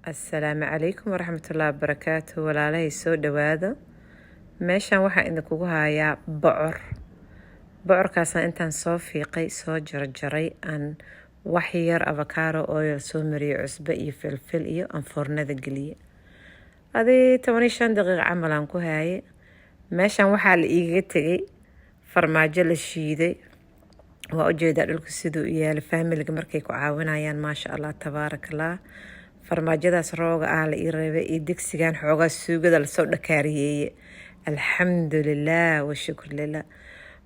السلام عليكم ورحمة الله وبركاته walaalahey soo dhawaado meeshan waxaa idinkugu hayaa bocorkaasaan intaan soo fiiqay soo jarjaray aan wax yar avocado oil soo mariyay cusbo iyo filfil iyo aan foornada geliyay adii 15 daqiiqo camal aan ku haayay meeshan waxaa la iigaga tegay farmaajo la shiiday waa ujeedaa dhulka siduu u yaala faamiliga markay ku caawinayaan maasha allah tabaarakallah farmaajadaas rooga ah la ii reebay iyo digsigan xoogaa suugada lasoo dhakaariyeeye alxamdulilah washukur lilah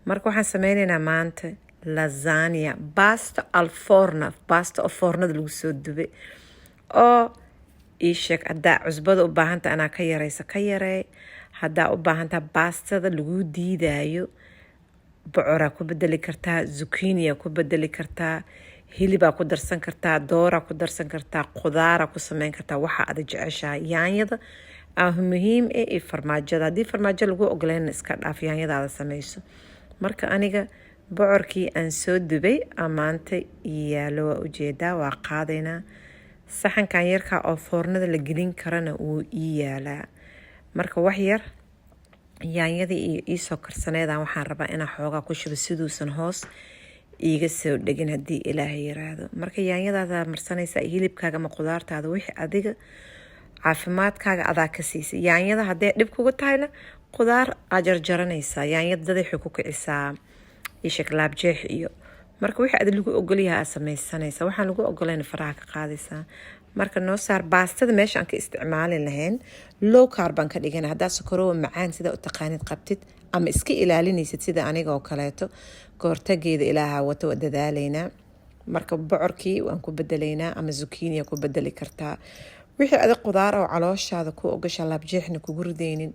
marka waxaan sameynaynaa maanta lasagna basta al forno basta oo foornada lagu soo dubay oo ii sheeg haddaa cusbada u baahanta anaa ka yaraysa ka yaree haddaa u baahantaa baastada lagu diidaayo bocoraa ku bedeli kartaa zucchiniya ku bedeli kartaa hilibaa ku darsan kartaa dooraa ku darsan kartaa qudaara ku sameyn kartaa waxa aad jeceshahay yaanyada muhiim iyo farmaajada haddii farmaajo lagu ogolayna iska dhaaf yaanyadaada sameyso marka aniga bocorkii aan soo dubay maanta yaalo waa ujeedaa waa qaadaynaa saxankan yarkaa oo foornada la gelin karana wuu ii yaalaa marka wax yar yaanyadii iyo iisoo karsaneedaan waxaan rabaa inaan xoogaa ku shubo siduusan hoos iiga soo dhegin haddii ilaahay yiraahdo marka yaanyadaada marsanaysaa hilibkaaga ama qudaartaada wixii adiga caafimaadkaaga adaa ka siisay yaanyada hadday dhib kugu tahayna qudaar aad jarjaranaysaa yaanyada dadaxay ku kicisaa ishak laabjeex iyo marka wixii aad lagu ogolyahay aad samaysanaysaa waxaan lagu ogolayna faraha ka qaadaysaa marka noo saar baastada meesha aan ka isticmaali lahayn low carb baan ka dhigana haddaa sokorowa macaan sida u taqaanid qabtid ama iska ilaalinaysid sida aniga oo kaleeto kahortageeda ilaaha wata waa dadaalaynaa marka bocorkii waan ku bedelaynaa ama zucchiniya ku bedeli kartaa wixii adig qudaar oo calooshaada ku ogasha laabjeexna kugu ridaynin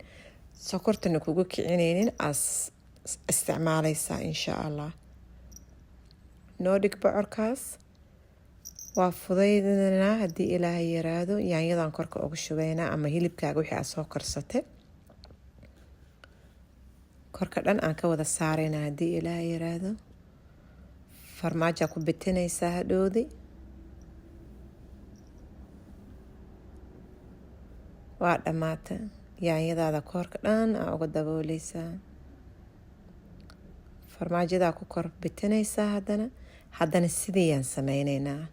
sokortana kugu kicinaynin as isticmaalaysaa insha allah noo dhig bocorkaas waa fudaydinaa haddii ilaahay yiraahdo yaanyadan korka uga shubaynaa ama hilibkaaga wixii aad soo karsatay korka dhan aan ka wada saaraynaa haddii ilaahay yiraahdo farmaajaa ku bitinaysaa hadhoodi waa dhammaata yaanyadaada korka dhan aa uga dabooleysaa farmaajadaa ku kor bitinaysaa haddana sidiyaan sameynaynaa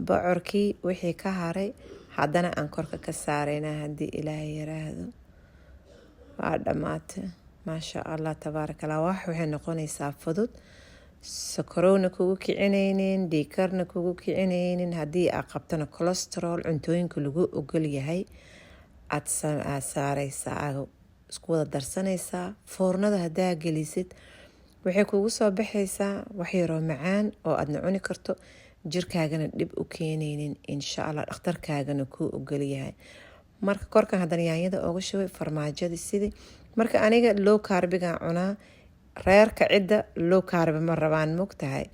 bocorkii wixii ka haray haddana aan korka ka saaraynaa haddii ilaahay yiraahdo waa dhammaata maasha allah tabaarakallah waxay noqonaysaa fudud sokorowna kugu kicinaynin dhiikarna kugu kicinaynin haddii aad qabtana cholesterol cuntooyinka lagu ogol yahay aad saaraysaa aad isku wada darsanaysaa foornada haddaa gelisid waxay kugu soo baxaysaa wax yaroo macaan oo aadna cuni karto jirkaagana dhib u keenaynin insha allah dhakhtarkaagana kuu ogol yahay marka korkan haddana yaanyada ooga shubay farmaajadii sidii marka aniga low carbigan cunaa reerka cidda low carbi ma rabaan mogtahay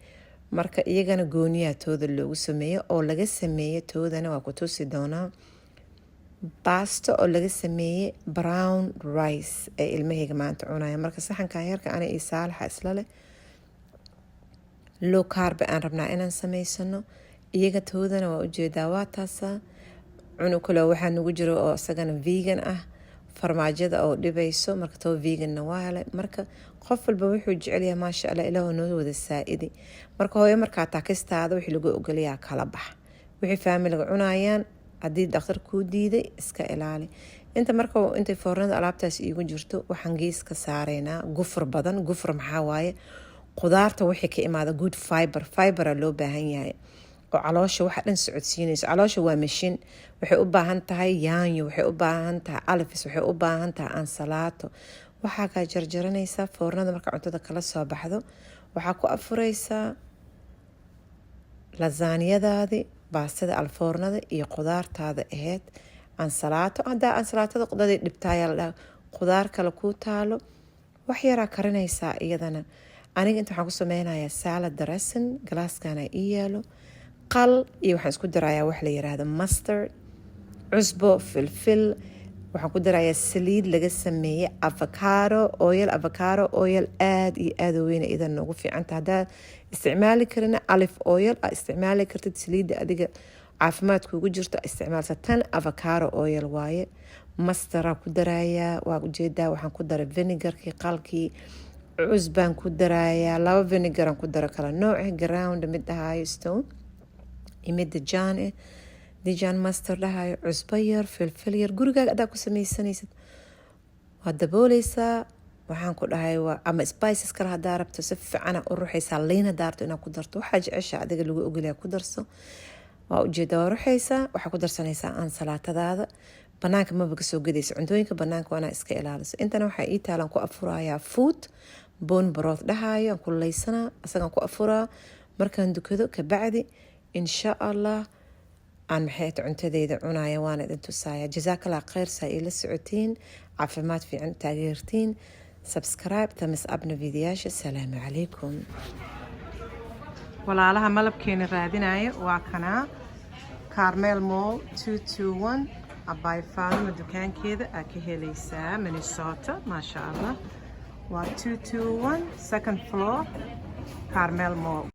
marka iyagana gooniyaa tooda loogu sameeyo oo laga sameeye toodana waa ku tusi doonaa baasto oo laga sameeyey brown rice ee ilmahayga maanta cunaya marka saxankan yarka ana iyo saalaxa isla leh low carbi aan rabnaa inaan samaysano iyaga toodana waa ujeedaa waa taasaa cunug kale waxaa nagu jiro oo isagana vegan ah farmaajada oo dhibayso marka too veganna waa helay marka qof walba wuxuu jecelyahay maasha allah ilaah noo wada saa'idi marka hooyo markaa taakistaada wixii lagu ogolayaa kala bax wixii faamiliga cunayaan haddii dhakhtar kuu diiday iska ilaali intay foornada alaabtaas iigu jirto waxaan gees ka saaraynaa gufur badan gufur maxaa waaye qudaarta wixii ka imaada good fibera loo baahan yahay oo caloosha waxa dhan socodsiinayso caloosha waa mashin waxay u baahan tahay yaanyo waxay u baahan tahay alfis waxay u baahan tahay ansalaato waxaa kaa jarjaranaysaa foornada marka cuntada kala soo baxdo waxaa ku afuraysaa lasaanyadaadii baastada alfoornada iyo qudaartaada ahayd ansalaato haddaa ansalaatada qudadii dhibtaayaa la dhaha qudaar kale kuu taalo wax yaraa karinaysaa iyadana aniga inta waxaan ku sameynayaa salad dressing galaaskana ii yaalo qal iyo waxaan isku darayaa wax la yiraahdo mustard cusbo filfil waxaan ku darayaa saliid laga sameeyey avocado oil aad iyo aad u weyn idan ugu fiicanta haddaa isticmaali karina olive oil aa isticmaali kartid saliidda adiga caafimaad kuugu jirto isticmaalsa. tan avocado oil waaye, mastera ku darayaa, waa ujeedaa waxaan ku daray vinegarkii qalkii, cusbaan ku darayaa, 2 vinegaran ku dara kala nooc ground mid dhahayo stone iyo mid dijan master dhahayo, cusbo yar, filfil yar, gurigaaga adaa ku samaysanaysid waa dabooleysaa. waxaan ku dhahay ama spices kale hadaa rabto si fiican u ruxaysaa, liin hadaa rabto inaad ku darto waxaa jecesha adiga lagu ogolyaa ku darso. waa ujeeda waa ruxaysaa, waxaa ku darsanaysaa ansalaatadaada. banaanka maba ka soo gadayso, cuntooyinka banaanka waa inaa iska ilaaliso. intana waxaa ii taalan ku afurayaa food bone broth dhahayo, aan kuleysanaa asagaan ku afuraa markaan dukado kabacdi insha allah aan maxay cuntadeyda cunaya waana idin tusaaya. jazaakallah khayr, saa ila socotiin, caafimaad fiican taageertiin, subscribe tamis abna videoyaasha. salaamu calaykum. walaalaha malabkeena raadinaya waa kanaa Carmel Mall 221 Abay Fatima dukaankeeda aa ka helaysaa Minnesota. maasha allah waa 221 second floor Carmel Mall.